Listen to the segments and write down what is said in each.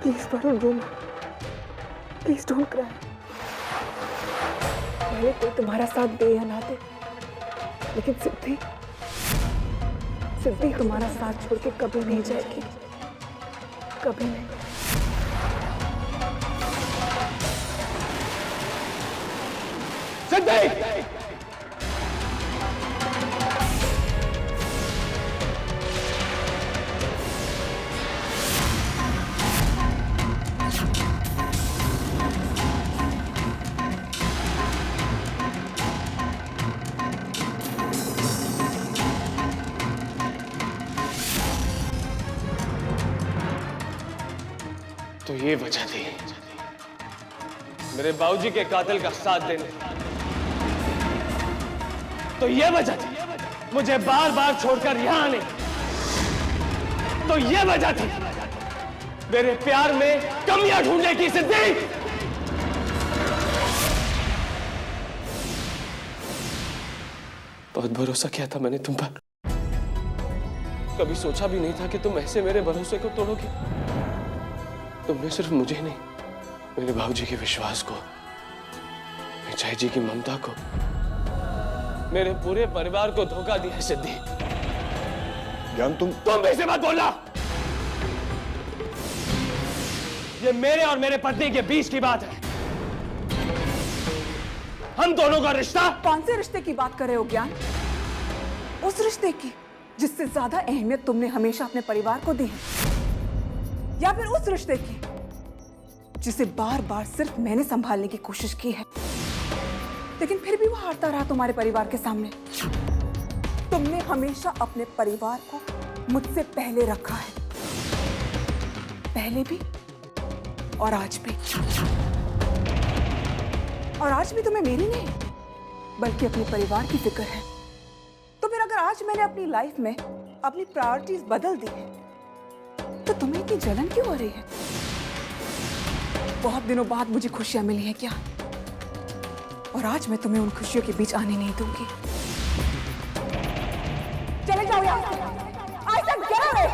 Please Varun रो मत, please don't cry. भले कोई तुम्हारा साथ दे या ना दे, लेकिन सिद्धि सिद्धि तुम्हारा साथ छोड़ के कभी नहीं जाएगी, कभी नहीं। सिद्धि! तो ये वजह थी मेरे बाबूजी के कातिल का साथ देने, तो ये वजह थी मुझे बार बार छोड़कर यहां आने, तो ये वजह थी मेरे प्यार में कमियां ढूंढने की। सिद्धि, बहुत भरोसा किया था मैंने तुम पर, कभी सोचा भी नहीं था कि तुम ऐसे मेरे भरोसे को तोड़ोगे। तुमने सिर्फ मुझे नहीं, मेरे बाबूजी के विश्वास को, मेरे चाचा जी की ममता को, मेरे पूरे परिवार को धोखा दिया है। सिद्धि, ज्ञान तुम ऐसे मत बोलना। ये मेरे और मेरे पत्नी के बीच की बात है, हम दोनों का रिश्ता। कौन से रिश्ते की बात कर रहे हो ज्ञान? उस रिश्ते की जिससे ज्यादा अहमियत तुमने हमेशा अपने परिवार को दी है, या फिर उस रिश्ते की जिसे बार बार सिर्फ मैंने संभालने की कोशिश की है, लेकिन फिर भी वो हारता रहा तुम्हारे परिवार के सामने। तुमने हमेशा अपने परिवार को मुझसे पहले रखा है, पहले भी और आज भी। और आज भी तुम्हें मेरी नहीं बल्कि अपने परिवार की फिक्र है। तो फिर अगर आज मैंने अपनी लाइफ में अपनी प्रायोरिटीज बदल दी है, तो तुम्हें इतनी जलन क्यों हो रही है? बहुत दिनों बाद मुझे खुशियां मिली हैं क्या? और आज मैं तुम्हें उन खुशियों के बीच आने नहीं दूंगी। चले जाओ यहाँ से। I said get away!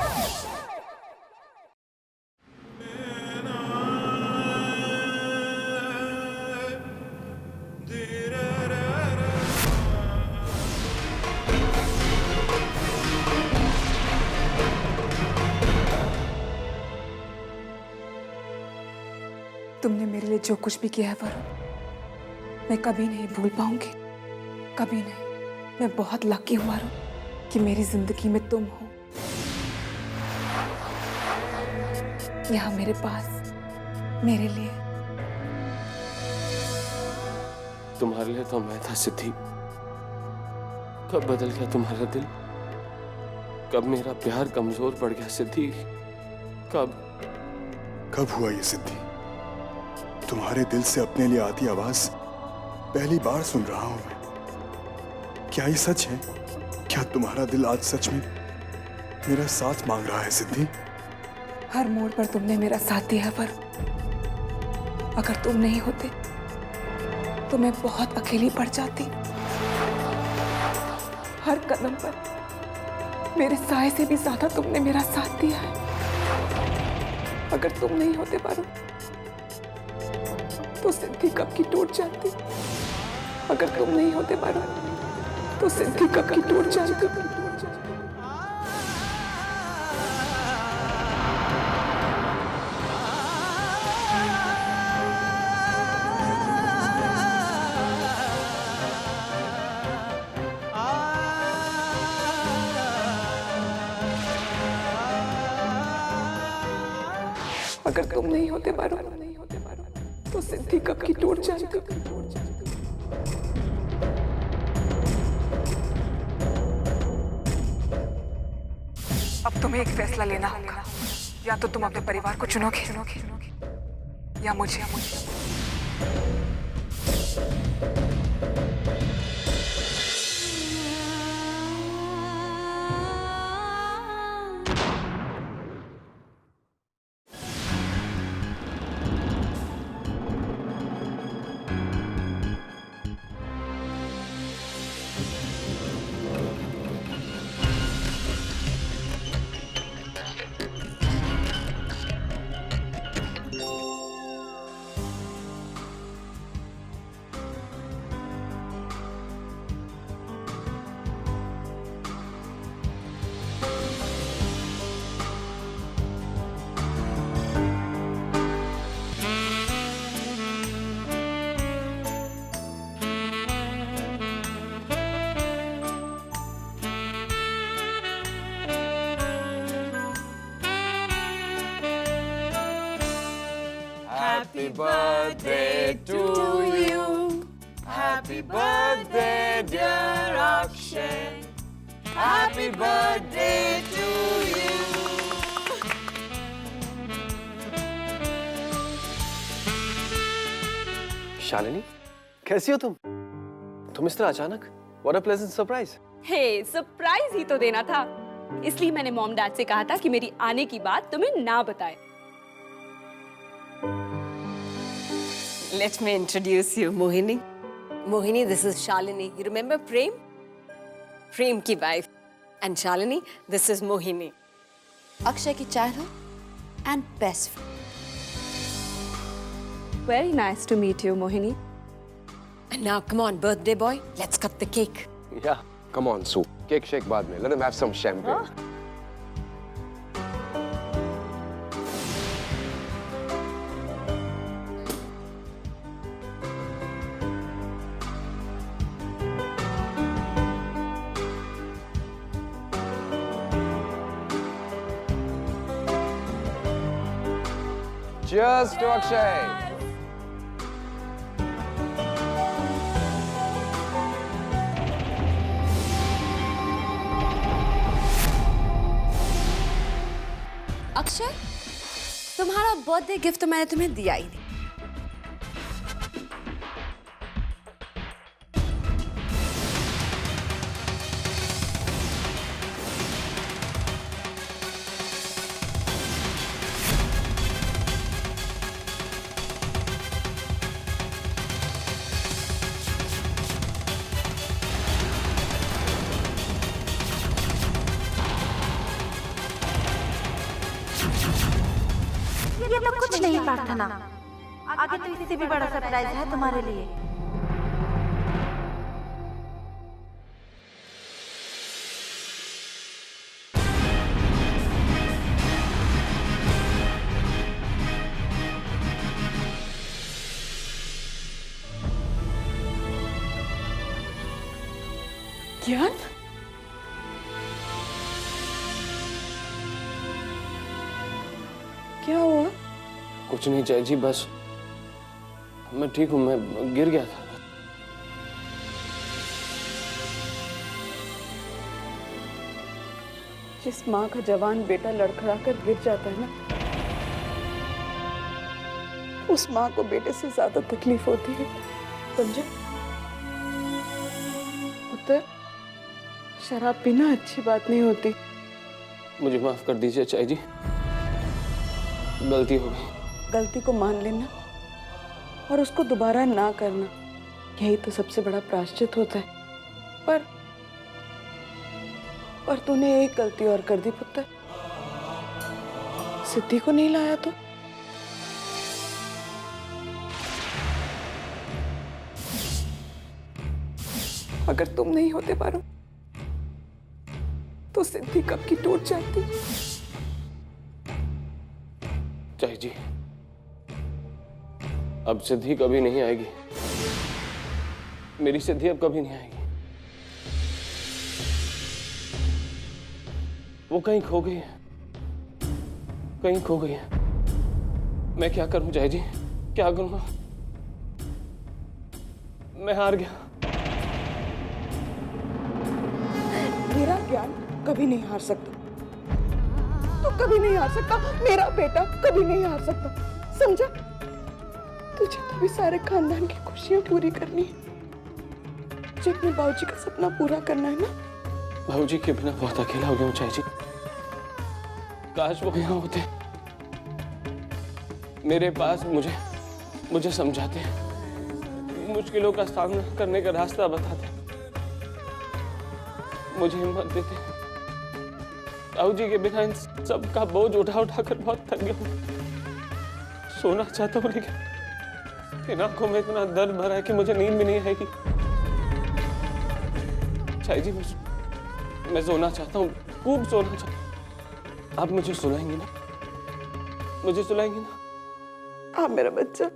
तुमने मेरे लिए जो कुछ भी किया है वरुण, मैं कभी नहीं भूल पाऊंगी, कभी नहीं। मैं बहुत लकी हूं वरुण कि मेरी जिंदगी में तुम हो, यहाँ मेरे पास, मेरे लिए। तुम्हारे लिए तो मैं था सिद्धि, कब बदल गया तुम्हारा दिल, कब मेरा प्यार कमजोर पड़ गया सिद्धि, कब हुआ ये सिद्धि? तुम्हारे दिल से अपने लिए आती आवाज पहली बार सुन रहा हूं मैं। क्या ये सच है? क्या तुम्हारा दिल आज सच में मेरा साथ मांग रहा है सिद्धि? हर मोड़ पर तुमने मेरा साथ दिया है वरुण। अगर तुम नहीं होते तो मैं बहुत अकेली पड़ जाती। हर कदम पर मेरे साए से भी ज्यादा तुमने मेरा साथ दिया है। अगर तुम नहीं होते वरुण तो सिद्धि कब की टूट जाती। अगर तुम नहीं होते वरुण तो सिद्धि कब की टूट जाती। अगर तुम नहीं होते वरुण तो सिद्धि कब की टूट जाती। अब तुम्हें एक फैसला लेना होगा, या तो तुम अपने परिवार को चुनोगे या मुझे। Happy birthday to you. Happy birthday, dear Akshay. Happy birthday to you. Shalini, कैसी हो तुम? तुम इस तरह अचानक? What a pleasant surprise. हे, सरप्राइज ही तो देना था, इसलिए मैंने मॉम डैड से कहा था कि मेरी आने की बात तुम्हें ना बताए। Let me introduce you, Mohini. Mohini, this is Shalini. You remember Prem? Prem की wife. And Shalini, this is Mohini. Akshay की childhood and best friend. Very nice to meet you, Mohini. And now, come on, birthday boy, let's cut the cake. Yeah, come on, Sue. Cake shake बाद में. Let him have some champagne. Cheers to Akshay. Akshay, तुम्हारा birthday gift तो मैंने तुम्हें दिया ही नहीं। ये तो कुछ नहीं प्रार्थना, आगे तो इससे भी बड़ा सरप्राइज है तुम्हारे लिए। ज्ञान? क्या हुआ? कुछ नहीं जय जी, बस मैं ठीक हूँ, मैं गिर गया था। जिस माँ का जवान बेटा लड़खड़ा कर गिर जाता है ना, उस माँ को बेटे से ज्यादा तकलीफ होती है, समझे? पुत्र, शराब पीना अच्छी बात नहीं होती। मुझे माफ कर दीजिए चाय जी, गलती हो गई। गलती को मान लेना और उसको दोबारा ना करना, यही तो सबसे बड़ा प्रायश्चित होता है। पर तूने एक गलती और कर दी पुत्र। सिद्धि को नहीं लाया तो? अगर तुम नहीं होते पारो तो सिद्धि कब की टूट जाती। चाय जी, अब सिद्धि कभी नहीं आएगी। मेरी सिद्धि अब कभी नहीं आएगी। वो कहीं खो गई है, कहीं खो गई है। मैं क्या करूं चाय जी, क्या करूं? मैं हार गया। मेरा ज्ञान कभी नहीं हार सकता, तो कभी नहीं हार सकता। मेरा बेटा कभी नहीं हार सकता, समझा? तुझे तो भी सारे खानदान की खुशियां पूरी करनी है, तुझे अपने बाबूजी का सपना पूरा करना है ना। बाबूजी के बिना बहुत अकेला हो गया हूँ चाय जी। काश वो यहाँ होते, मेरे पास मुझे समझाते, मुश्किलों का सामना करने का रास्ता बताते, मुझे हिम्मत देते। बाबूजी के बिना इन सब का बोझ उठा उठा कर बहुत थक गया हूँ। सोना चाहता हूँ लेकिन इन आंखों में इतना दर्द भरा है कि मुझे नींद भी नहीं आएगी। चाय जी, मैं सोना चाहता हूँ, खूब सोना चाहता हूँ। आप मुझे सुलाएंगी ना? मुझे सुलाएंगी ना? हाँ मेरा बच्चा।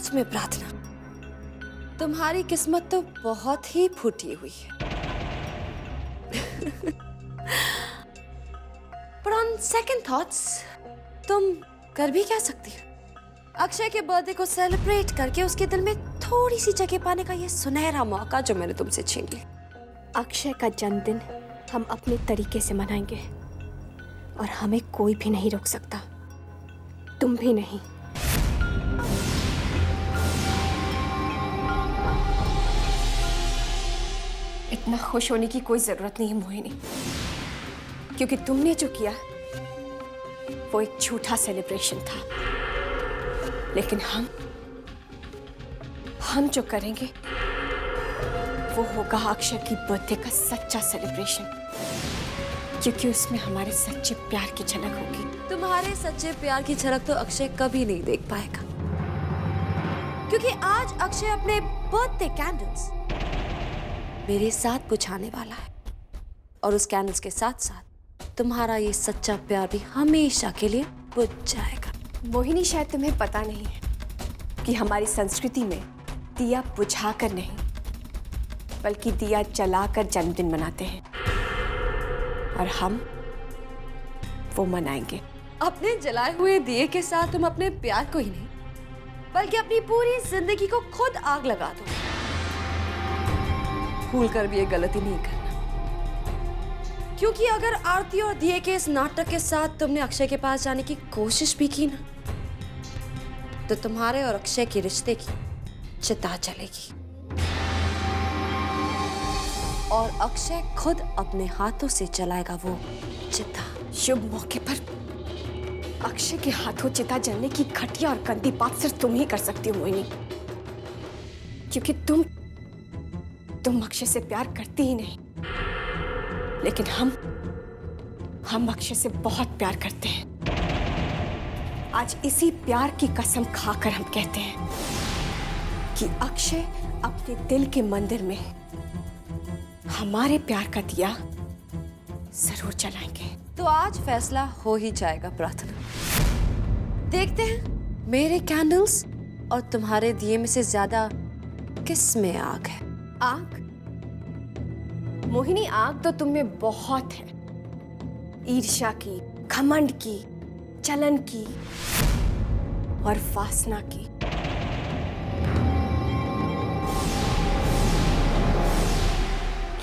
सच में प्रार्थना, तुम्हारी किस्मत तो बहुत ही फूटी हुई है। पर ऑन सेकंड थॉट्स तुम कर भी क्या सकती हो? अक्षय के बर्थडे को सेलिब्रेट करके उसके दिल में थोड़ी सी जगह पाने का ये सुनहरा मौका जो मैंने तुमसे छीन लिया। अक्षय का जन्मदिन हम अपने तरीके से मनाएंगे और हमें कोई भी नहीं रोक सकता, तुम भी नहीं। इतना खुश होने की कोई जरूरत नहीं है मोहिनी, क्योंकि तुमने जो किया वो एक झूठा सेलिब्रेशन था। लेकिन हम जो करेंगे वो होगा अक्षय की बर्थडे का सच्चा सेलिब्रेशन, क्योंकि उसमें हमारे सच्चे प्यार की झलक होगी। तुम्हारे सच्चे प्यार की झलक तो अक्षय कभी नहीं देख पाएगा, क्योंकि आज अक्षय अपने बर्थडे कैंडल्स मेरे साथ बुझाने वाला है, और उस कैंडल्स के साथ साथ तुम्हारा ये सच्चा प्यार भी हमेशा के लिए बुझ जाएगा। मोहिनी, शायद तुम्हें पता नहीं है कि हमारी संस्कृति में दिया बुझाकर नहीं बल्कि दिया जलाकर जन्मदिन मनाते हैं, और हम वो मनाएंगे। अपने जलाए हुए दिए के साथ तुम अपने प्यार को ही नहीं बल्कि अपनी पूरी जिंदगी को खुद आग लगा दो। भूल कर भी ये गलती नहीं करना, क्योंकि अगर आरती और दिए के इस नाटक के साथ तुमने अक्षय के पास जाने की कोशिश भी की ना, तो तुम्हारे और अक्षय के रिश्ते की चिता जलेगी, और अक्षय खुद अपने हाथों से जलाएगा वो चिता। शुभ मौके पर अक्षय के हाथों चिता जलने की घटिया और गंदी बात सिर्फ तुम ही कर सकती हो मोहिनी, क्योंकि तुम अक्षय से प्यार करती ही नहीं, लेकिन हम अक्षय से बहुत प्यार करते हैं। आज इसी प्यार की कसम खाकर हम कहते हैं कि अक्षय अपने दिल के मंदिर में हमारे प्यार का दिया जरूर जलाएंगे। तो आज फैसला हो ही जाएगा प्रार्थना। देखते हैं मेरे कैंडल्स और तुम्हारे दिए में से ज्यादा किस में आग है। आग? मोहिनी, आग तो तुम में बहुत है, ईर्ष्या की, घमंड की, जलन की और वासना की।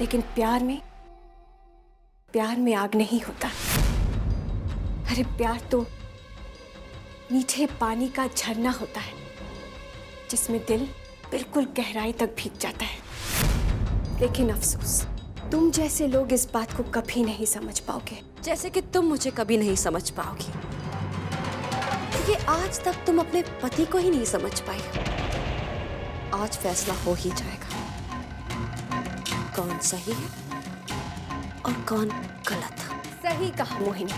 लेकिन प्यार में आग नहीं होता। अरे प्यार तो मीठे पानी का झरना होता है, जिसमें दिल बिल्कुल गहराई तक भीग जाता है। लेकिन अफसोस, तुम जैसे लोग इस बात को कभी नहीं समझ पाओगे, जैसे कि तुम मुझे कभी नहीं समझ पाओगी, क्योंकि आज तक तुम अपने पति को ही नहीं समझ पाई। आज फैसला हो ही जाएगा, कौन सही है और कौन गलत। सही कहा मोहिनी।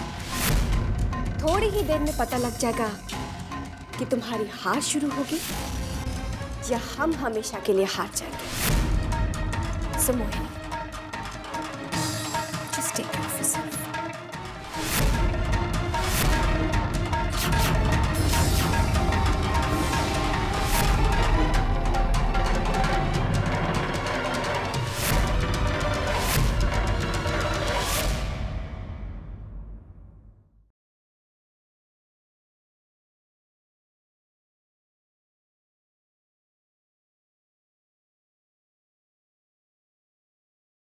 थोड़ी ही देर में पता लग जाएगा कि तुम्हारी हार शुरू होगी या हम हमेशा के लिए हार जाएंगे। So Mohini, just take care of yourself.